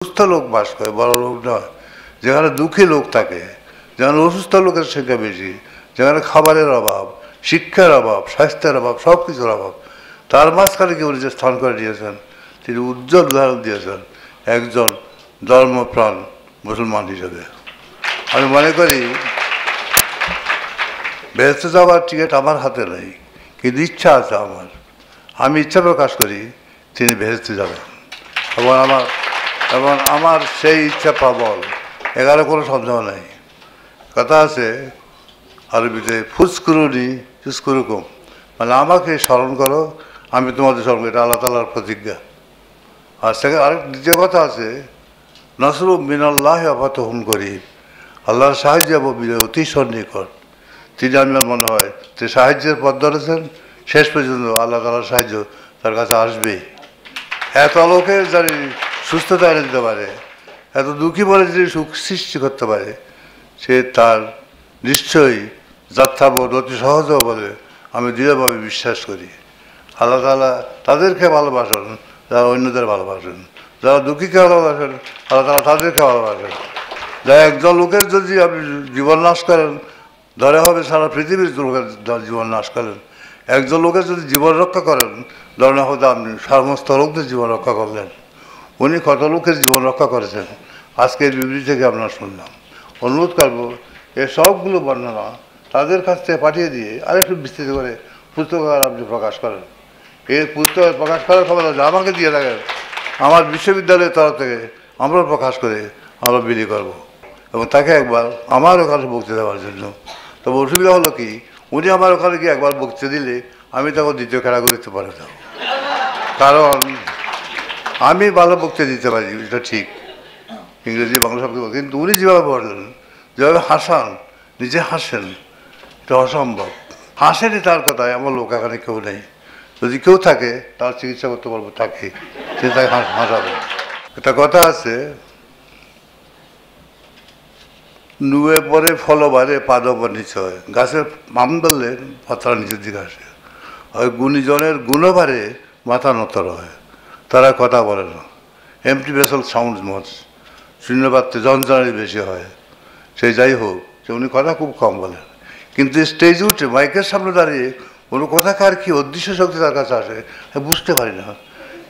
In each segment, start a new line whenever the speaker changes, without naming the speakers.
সুস্থ লোক বাস করে, বড় লোক নয়। যেখানে দুঃখী লোক থাকে, যেখানে অসুস্থ লোকের সংখ্যা বেশি, যেখানে খাবারের অভাব, শিক্ষার অভাব, স্বাস্থ্যের অভাব, সব কিছুর অভাব, তার মাঝখানে কেউ যে স্থান করে দিয়েছেন, তিনি উজ্জ্বল উদাহরণ দিয়েছেন একজন ধর্মপ্রাণ মুসলমান হিসেবে। আমি মনে করি বেহেশতে যাওয়ার টিকিট আমার হাতে নেই, কিন্তু ইচ্ছা আছে আমার। আমি ইচ্ছা প্রকাশ করি তিনি বেহেশতে যাবেন, এবং আমার সেই ইচ্ছা প্রবল, এখানে কোনো সন্দেহ নেই। কথা আছে আরবিতে ফুসকুরুনি ফুসকুরুকুম, মানে আমাকে স্মরণ করো, আমি তোমাদের স্মরণ করি। এটা আল্লাহ তাআলার প্রতিজ্ঞা। আর সেখানে আরেক দ্বিতীয় কথা আছে, নসরু মিনাল্লাহ আফাতহুম করিব, আল্লাহর সাহায্য এবং বিজয় অতি সন্নিকট। তিনি, আমার মনে হয় যে সাহায্যের পথ ধরেছেন, শেষ পর্যন্ত আল্লাহ তাআলার সাহায্য তার কাছে আসবেই। এত লোকের জানি সুস্থতা এনে দিতে পারে, এত দুঃখী বলে যদি সুখ সৃষ্টি করতে পারে, সে তার নিশ্চয়ই যাত্রাবোধ অতি সহজ বলে আমি দৃঢ়ভাবে বিশ্বাস করি। আল্লাহ তাআলা তাদেরকে ভালোবাসেন যারা অন্যদের ভালোবাসেন, যারা দুঃখীকে ভালোবাসেন আল্লাহ তাআলা তাদেরকে ভালোবাসেন। যারা একজন লোকের যদি আপনি জীবন নাশ করেন, ধরে হবে সারা পৃথিবীর লোকের জীবন নাশ করেন। একজন লোকের যদি জীবন রক্ষা করেন, ধরে হয়তো আপনি সমস্ত লোকদের জীবন রক্ষা করলেন। উনি কত লোকের জীবন রক্ষা করেছেন আজকের বিবৃতি থেকে আপনারা শুনলাম। অনুরোধ করবো এই সবগুলো বর্ণনা তাদের কাছ থেকে পাঠিয়ে দিয়ে আরেকটু বিস্তৃত করে পুস্তক আপনি প্রকাশ করেন। এই পুস্তক প্রকাশ করার খবর আমাকে দিয়ে রাখেন, আমার বিশ্ববিদ্যালয়ের তরফ থেকে আমরা প্রকাশ করে আমরা বিলি করব, এবং তাকে একবার আমার ওখানে বক্তৃতা দেওয়ার জন্য। তবে অসুবিধা হলো কি, উনি আমার ওখানে গিয়ে একবার বক্তৃতা দিলে আমি তখন দ্বিতীয় ক্যাটাগরি দিতে পারি না, কারণ আমি ভালো বক্তৃতা দিতে পারি, এটা ঠিক, ইংরেজি বাংলা শব্দ, কিন্তু উনি যেভাবে বললেন, যেভাবে হাসান, নিজে হাসেন, এটা অসম্ভব। হাসেনি তার কথায়, আমার লোক এখানে কেউ নেই। যদি কেউ থাকে তার চিকিৎসা করতে পারবো, থাকে, সে তাকে হাসাবে। একটা কথা আছে, নুয়ে পরে ফল বাড়ে পাদব নিচয়, গাছের মাম ধরলে পাতার নিচের দিকে আসে। ওই গুণীজনের গুণও বাড়ে মাথা নতর হয়, তারা কথা বলে না। এমটি ভেসেল সাউন্ড মাছ, শূন্যপাত্রে যন্ত্রণারই বেশি হয়। সে যাই হোক, সে উনি কথা খুব কম বলেন, কিন্তু স্টেজে উঠে মাইকের সামনে দাঁড়িয়ে কোনো কথা কার কী অদৃশ্য শক্তি তার কাছে আসে বুঝতে পারি না।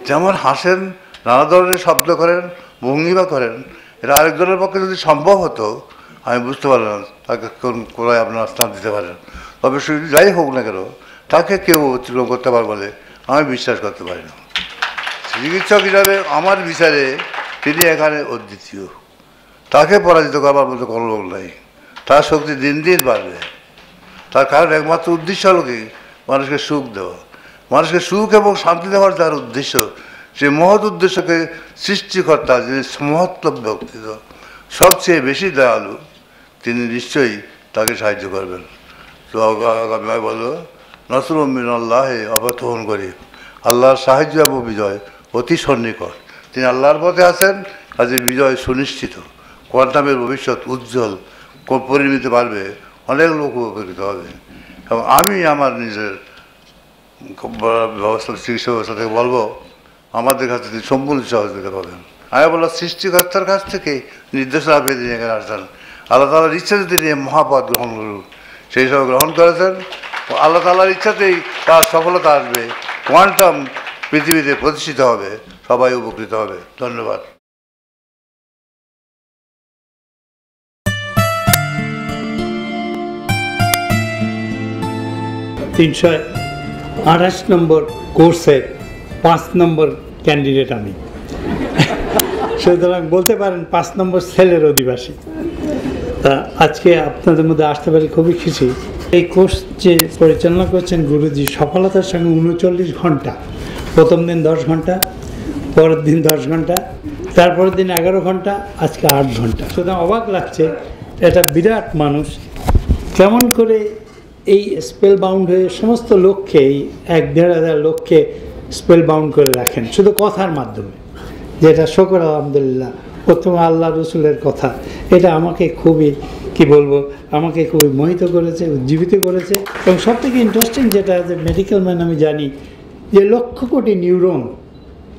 যেমন হাসেন, নানা ধরনের শব্দ করেন, ভঙ্গিমা করেন, এটা আরেকজনের পক্ষে যদি সম্ভব হতো আমি বুঝতে পারলাম তাকে কোথায় আপনার স্থান দিতে পারেন। তবে যাই হোক না কেন, তাকে কেউ অতিক্রম করতে পারে বলে আমি বিশ্বাস করতে পারি না। চিকিৎসক হিসাবে আমার বিচারে তিনি এখানে অদ্বিতীয়, তাকে পরাজিত করবার মতো কোনো লোক নাই। তার শক্তি দিন দিন বাড়বে। তার কারণ একমাত্র উদ্দেশ্য হলো কি, মানুষকে সুখ দেওয়া, মানুষকে সুখ এবং শান্তি দেওয়ার যার উদ্দেশ্য, সে মহৎ উদ্দেশ্যকে সৃষ্টিকর্তা যিনি মহত্তম ব্যক্তিত্ব, সবচেয়ে বেশি দয়ালু, তিনি নিশ্চয়ই তাকে সাহায্য করবেন। তো আগামী বলো নসরুম মিনাল্লাহি আফাতহুম করিব, আল্লাহর সাহায্য এবং বিজয় অতি সন্নিকট। তিনি আল্লাহর পথে আছেন, কাজে বিজয় সুনিশ্চিত। কোয়ান্টামের ভবিষ্যৎ উজ্জ্বল, পরিণমিতে পারবে, অনেক লোক উপকৃত হবে। এবং আমি আমার নিজের ব্যবস্থা, চিকিৎসা ব্যবস্থা থেকে বলবো, আমাদের কাছে তিনি সম্পূর্ণ সহযোগিতা পাবেন। আমি বললাম সৃষ্টিকর্তার কাছ থেকে নির্দেশনা পেয়ে তিনি এখানে আসছেন। আল্লাহ তাআলার ইচ্ছাতে তিনি মহাপদ গ্রহণ করুন, সেই সব গ্রহণ করেছেন। আল্লাহ তাআলার ইচ্ছাতেই তার সফলতা আসবে, কোয়ান্টাম পৃথিবীতে প্রতিষ্ঠিত হবে, সবাই উপকৃত হবে। ধন্যবাদ।
328 নম্বর কোর্সের 5 নম্বর ক্যান্ডিডেট আমি, সুতরাং বলতে পারেন 5 নম্বর সেলের অধিবাসী। তা আজকে আপনাদের মধ্যে আসতে পারি খুবই খুশি। এই কোর্স যে পরিচালনা করছেন গুরুজি সফলতার সঙ্গে 39 ঘন্টা, প্রথম দিন 10 ঘন্টা, পরের দিন 10 ঘন্টা, তারপরের দিন 11 ঘন্টা, আজকে 8 ঘন্টা। সুতরাং অবাক লাগছে, এটা বিরাট মানুষ কেমন করে এই স্পেল বাউন্ড হয়ে সমস্ত লোককে, এই 1-1.5 লোককে স্পেল বাউন্ড করে রাখেন শুধু কথার মাধ্যমে, যেটা শকর আলহামদুলিল্লাহ। প্রথমে আল্লাহ রসুলের কথা, এটা আমাকে খুবই কি বলবো, আমাকে খুবই মোহিত করেছে, উজ্জীবিত করেছে। এবং সবথেকে ইন্টারেস্টিং যেটা, যে মেডিকেল ম্যান আমি জানি যে লক্ষ কোটি নিউরন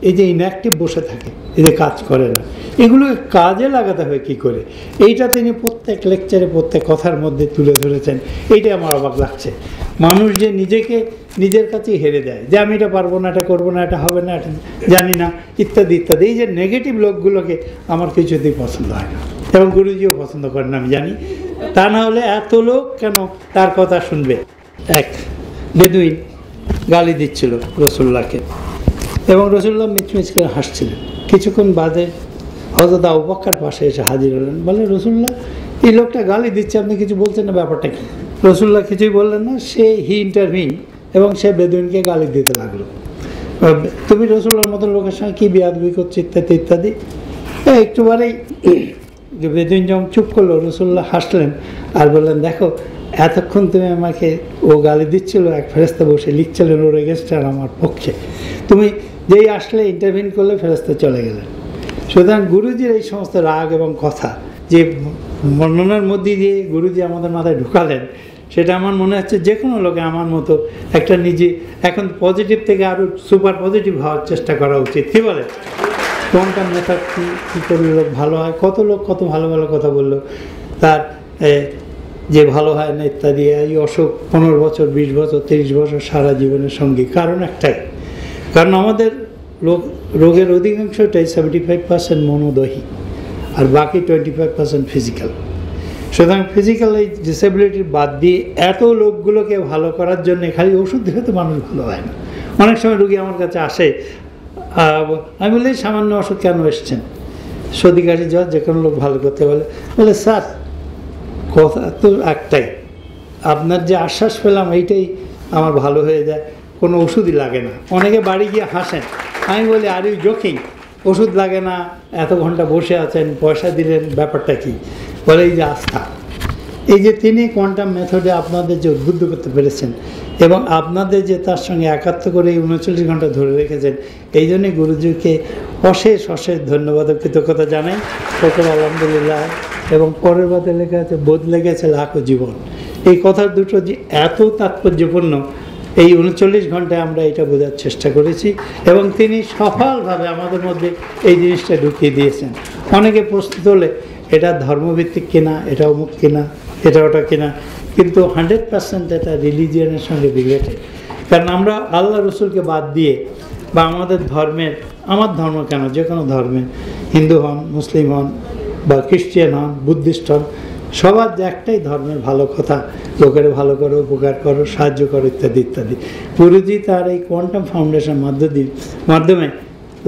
এই যে ইনঅ্যাক্টিভ বসে থাকে, এই যে কাজ করে না, এগুলোকে কাজে লাগাতে হয় কী করে, এইটা তিনি প্রত্যেক লেকচারে প্রত্যেক কথার মধ্যে তুলে ধরেছেন। এইটাই আমার অবাক লাগছে। মানুষ যে নিজেকে নিজের কাছেই হেরে দেয়, যে আমি এটা পারবো না, এটা করবো না, এটা হবে না, এটা জানি না, ইত্যাদি ইত্যাদি। এই যে নেগেটিভ লোকগুলোকে আমার কিছুতেই পছন্দ হয় না, এবং গুরুজিও পছন্দ করেন না আমি জানি। তা না হলে এত লোক কেন তার কথা শুনবে। এক বেদুইন গালি দিচ্ছিল রসুল্লাহকে, এবং রসুল্লাহ মিচমিচ করে হাসছিলেন। কিছুক্ষণ বাদে হযরত আবু বকর পাশে এসে হাজির হলেন, বলে রসুল্লাহ এই লোকটা গালি দিচ্ছে, আপনি কিছু বলছেন না, ব্যাপারটা কি? রসুল্লাহ কিছুই বললেন না, হি ইন্টারভিন, এবং সে বেদুইনকে গালি দিতে লাগলো, তুমি রসুল্লাহর মতো লোকের সঙ্গে কী বেয়াদবি করছো, ইত্যাদি ইত্যাদি। একটুবারেই বেদুইন যখন চুপ করলো, রসুল্লাহ হাসলেন আর বললেন, দেখো এতক্ষণ তুমি আমাকে, ও গালি দিচ্ছিল, এক ফেরেশতা বসে লিখছিলেন ওর এগেনস্টে আর আমার পক্ষে, তুমি যেই আসলে ইন্টারভিন করলে ফেরেশতা চলে গেলেন। সুতরাং গুরুজির এই সমস্ত রাগ এবং কথা যে বর্ণনার মধ্যে দিয়ে গুরুজি আমাদের মাথায় ঢুকালেন, সেটা আমার মনে হচ্ছে যে কোনো লোকে আমার মতো একটা নিজে এখন পজিটিভ থেকে আরও সুপার পজিটিভ হওয়ার চেষ্টা করা উচিত। কী বলে? কোয়ান্টাম মেথড কী করলে লোক ভালো হয়, কত লোক কত ভালো ভালো কথা বললো, তার যে ভালো হয় না ইত্যাদি। এই অসুখ 15 বছর 20 বছর 30 বছর সারা জীবনের সঙ্গী। কারণ একটাই, কারণ আমাদের রোগের অধিকাংশটাই 75% মনোদহী, আর বাকি 25% ফিজিক্যাল। সুতরাং ফিজিক্যাল এই ডিসেবিলিটির বাদ দিয়ে এত লোকগুলোকে ভালো করার জন্য খালি ওষুধ দিয়ে তো মানুষ ভালো হয় না। অনেক সময় রুগী আমার কাছে আসে, আমি বলি সামান্য ওষুধ কেন এসছেন, সর্দি কাশি জ্বর যে কোনো লোক ভালো করতে বলে স্যার কথা তো একটাই, আপনার যে আশ্বাস পেলাম এইটাই আমার ভালো হয়ে যায়, কোনো ওষুধই লাগে না। অনেকে বাড়ি গিয়ে হাসেন, আমি বলি আর ইউ জোকিং, ওষুধ লাগে না, এত ঘন্টা বসে আছেন, পয়সা দিলেন, ব্যাপারটা কি? বলে এই যে আস্থা, এই যে তিনি কোয়ান্টাম মেথডে আপনাদের যে উদ্বুদ্ধ করতে পেরেছেন এবং আপনাদের যে তার সঙ্গে একাত্ম করে এই 39 ঘন্টা ধরে রেখেছেন, এই জন্যে গুরুজিকে অশেষ অশেষ ধন্যবাদ ও কৃতজ্ঞতা জানাই। সকল আলহামদুলিল্লাহ। এবং পরের বাদে লেখা আছে বদলে গেছে লাখো জীবন। এই কথার দুটো যে এত তাৎপর্যপূর্ণ, এই 39 ঘন্টায় আমরা এটা বোঝার চেষ্টা করেছি, এবং তিনি সফলভাবে আমাদের মধ্যে এই জিনিসটা ঢুকিয়ে দিয়েছেন। অনেকে প্রশ্ন তোলে এটা ধর্মভিত্তিক কিনা, এটা অমুক কিনা, এটা ওটা কিনা, কিন্তু 100% এটা রিলিজিয়ানের সঙ্গে রিলেটেড। কারণ আমরা আল্লাহ রসুলকে বাদ দিয়ে বা আমাদের ধর্মের, আমার ধর্ম কেন, যে কোনো ধর্মের, হিন্দু হন, মুসলিম হন বা খ্রিস্টান হন, বুদ্ধিস্ট হন, সবার যে একটাই ধর্মের ভালো কথা, লোকের ভালো করো, উপকার করো, সাহায্য করো, ইত্যাদি ইত্যাদি। গুরুজি তার এই কোয়ান্টাম ফাউন্ডেশন মাধ্যমে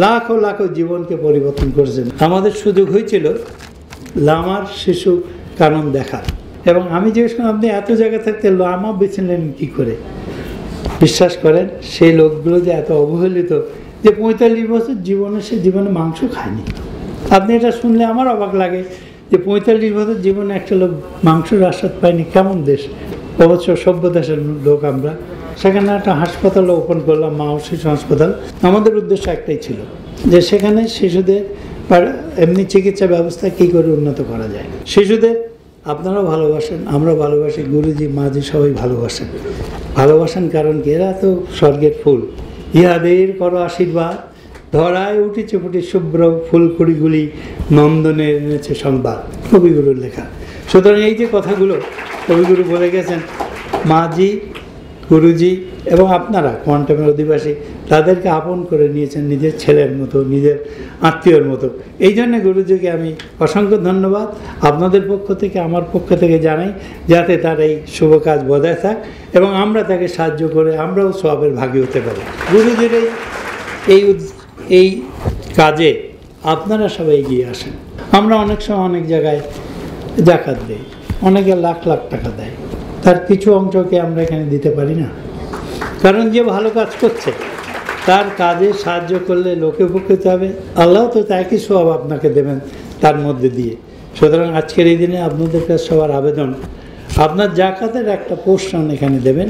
লাখো লাখো জীবনকে পরিবর্তন করেছেন। আমাদের সুযোগ হয়েছিল লামার শিশু কানন দেখা, এবং আমি জিজ্ঞেস করলাম আপনি এত জায়গা থাকতে লামা বেছে নেন কী করে? বিশ্বাস করেন সেই লোকগুলো যে এত অবহেলিত, যে 45 বছর জীবনে মাংস খায়নি। আপনি এটা শুনলে আমার অবাক লাগে যে 45 বছর জীবনে একটা লোক মাংসের আস্বাদ পায়নি, কেমন দেশ? অবশ্য সভ্য দেশের লোক আমরা। সেখানে একটা হাসপাতাল ওপেন করলাম, মা ও শিশু হাসপাতাল। আমাদের উদ্দেশ্য একটাই ছিল যে সেখানে শিশুদের এমনি চিকিৎসা ব্যবস্থা কী করে উন্নত করা যায়। শিশুদের আপনারাও ভালোবাসেন, আমরা ভালোবাসি, গুরুজি মাঝি সবাই ভালোবাসেন কারণ কি? এরা তো স্বর্গের ফুল, ইহাদের করো আশীর্বাদ, ধরায় উঠেছে ফুটে শুভ্র ফুলকুড়িগুলি, নন্দনে এনেছে সংবাদ। কবিগুরুর লেখা। সুতরাং এই যে কথাগুলো কবিগুরু বলে গেছেন, মাঝি, গুরুজি এবং আপনারা কোয়ান্টামের অধিবাসী, তাদেরকে আপন করে নিয়েছেন নিজের ছেলের মতো, নিজের আত্মীয়র মতো। এই জন্যে গুরুজিকে আমি অসংখ্য ধন্যবাদ আপনাদের পক্ষ থেকে, আমার পক্ষ থেকে জানাই, যাতে তার এই শুভ কাজ বজায় থাক এবং আমরা তাকে সাহায্য করে আমরাও সওয়াবের ভাগী হতে পারি। গুরুজির এই কাজে আপনারা সবাই এগিয়ে আসেন। আমরা অনেক সময় অনেক জায়গায় জাকাত দিই, অনেকে লাখ লাখ টাকা দেয়, তার কিছু অংশকে আমরা এখানে দিতে পারি না। কারণ যে ভালো কাজ করছে তার কাজে সাহায্য করলে লোকে উপকৃত হবে, আল্লাহ তো একই সওয়াব আপনাকে দেবেন তার মধ্যে দিয়ে। সুতরাং আজকের এই দিনে আপনাদের কাছে সবার আবেদন, আপনার জাকাতের একটা পোর্শন এখানে দেবেন,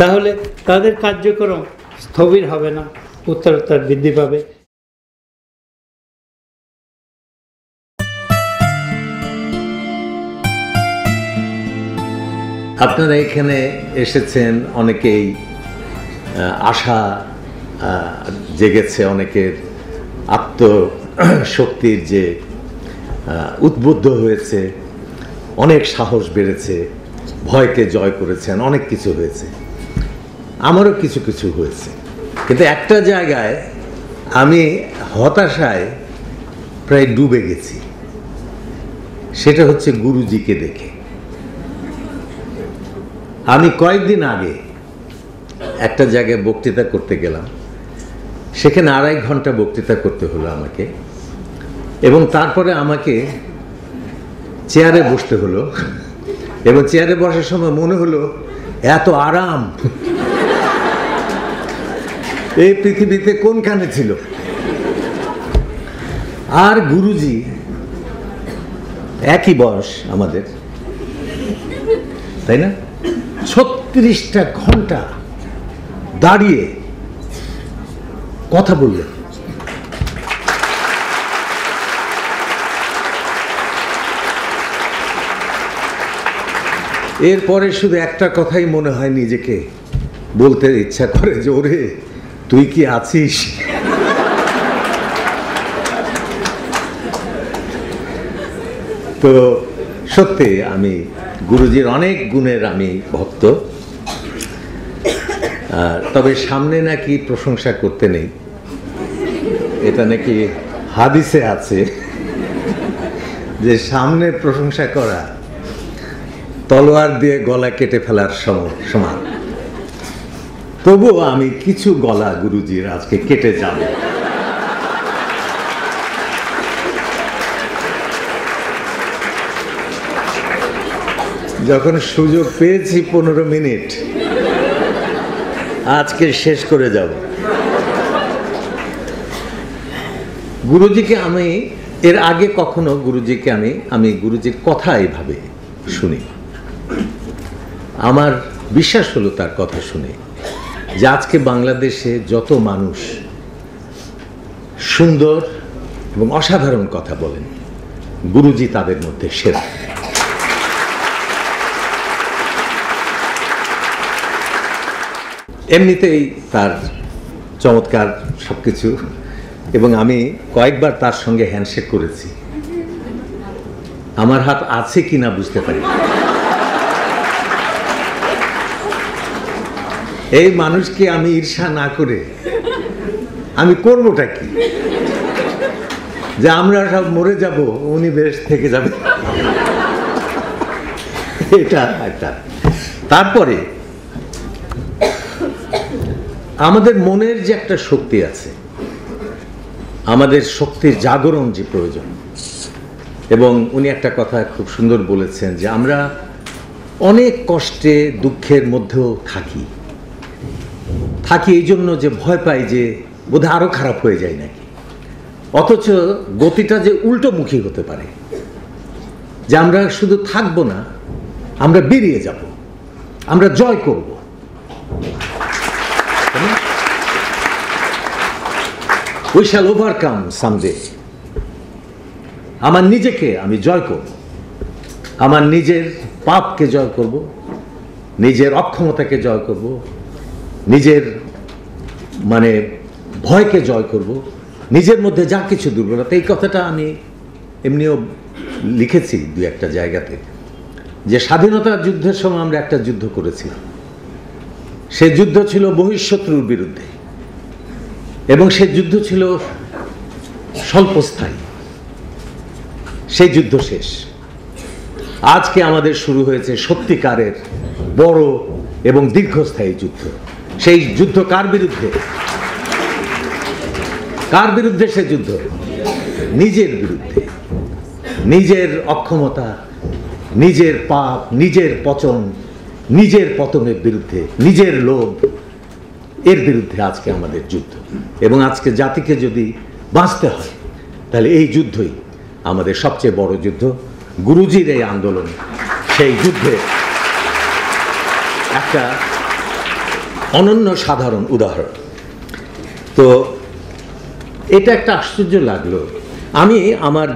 তাহলে তাদের কার্যক্রম স্থবির হবে না, উত্তরোত্তর বৃদ্ধি পাবে।
আপনারা এখানে এসেছেন, অনেকেই আশা জেগেছে অনেকের, আত্মশক্তির যে উদ্বুদ্ধ হয়েছে, অনেক সাহস বেড়েছে, ভয়কে জয় করেছেন, অনেক কিছু হয়েছে। আমারও কিছু কিছু হয়েছে, কিন্তু একটা জায়গায় আমি হতাশায় প্রায় ডুবে গেছি। সেটা হচ্ছে গুরুজিকে দেখে। আমি কয়েকদিন আগে একটা জায়গায় বক্তৃতা করতে গেলাম, সেখানে 2.5 ঘন্টা বক্তৃতা করতে হলো আমাকে, এবং তারপরে আমাকে চেয়ারে বসতে হলো, এবং চেয়ারে বসার সময় মনে হলো এত আরাম এই পৃথিবীতে কোনখানে ছিল। আর গুরুজি একই বয়স আমাদের, তাই না? 36টা ঘন্টা দাঁড়িয়ে কথা বললেন। এরপরে শুধু একটা কথাই মনে হয়, নিজেকে বলতে ইচ্ছা করে যে ওরে তুই কি আছিস? তো সত্যি আমি গুরুজির অনেক গুণের আমি ভক্ত। তবে সামনে নাকি প্রশংসা করতে নেই, এটা নাকি হাদিসে আছে যে সামনে প্রশংসা করা তলোয়ার দিয়ে গলা কেটে ফেলার সমান। তবুও আমি কিছু গলা গুরুজির আজকে কেটে যাব। যখন সুযোগ পেয়েছি 15 মিনিট, আজকে শেষ করে যাব। গুরুজিকে আমি এর আগে কখনো গুরুজিকে আমি গুরুজির কথা এইভাবে শুনি। আমার বিশ্বাস হলো তার কথা শুনে যে আজকে বাংলাদেশে যত মানুষ সুন্দর এবং অসাধারণ কথা বলেন, গুরুজি তাদের মধ্যে সেরা। এমনিতেই তার চমৎকার সবকিছু, এবং আমি কয়েকবার তার সঙ্গে হ্যান্ডশেক করেছি। আমার হাত আছে কিনা বুঝতে পারি। এই মানুষকে আমি ঈর্ষা না করে আমি করবোটা কি? যে আমরা সব মরে যাব, উনি বেশ থেকে যাবে, এটা একটা। তারপরে আমাদের মনের যে একটা শক্তি আছে, আমাদের শক্তির জাগরণ যে প্রয়োজন, এবং উনি একটা কথা খুব সুন্দর বলেছেন যে আমরা অনেক কষ্টে দুঃখের মধ্যেও থাকি এই জন্য যে ভয় পাই যে বোধহয় আরো খারাপ হয়ে যায় নাকি, অথচ গতিটা যে উল্টোমুখী হতে পারে, যে আমরা শুধু থাকবো না, আমরা বেরিয়ে যাব, আমরা জয় করব। We shall overcome someday. আমার নিজেকে আমি জয় করব, আমার নিজের পাপকে জয় করব, নিজের অক্ষমতাকে জয় করব, নিজের ভয়কে জয় করব, নিজের মধ্যে যা কিছু দুর্বলতা। এই কথাটা আমি এমনিও লিখেছি 2-1টা জায়গাতে, যে স্বাধীনতার যুদ্ধের সময় আমরা একটা যুদ্ধ করেছিলাম। সে যুদ্ধ ছিল বহিঃশত্রুর বিরুদ্ধে, এবং সে যুদ্ধ ছিল স্বল্পস্থায়ী। সেই যুদ্ধ শেষ। আজকে আমাদের শুরু হয়েছে সত্যিকারের বড় এবং দীর্ঘস্থায়ী যুদ্ধ। সেই যুদ্ধ কার বিরুদ্ধে? কার বিরুদ্ধে সে যুদ্ধ? নিজের বিরুদ্ধে। নিজের অক্ষমতা, নিজের পাপ, নিজের পচন, নিজের পতনের বিরুদ্ধে, নিজের লোভ, এর বিরুদ্ধে আজকে আমাদের যুদ্ধ। এবং আজকে জাতিকে যদি বাঁচতে হয়, তাহলে এই যুদ্ধই আমাদের সবচেয়ে বড় যুদ্ধ। গুরুজির এই আন্দোলন সেই যুদ্ধে একটা অনন্য সাধারণ উদাহরণ। তো এটা একটা আশ্চর্য লাগলো। আমি আমার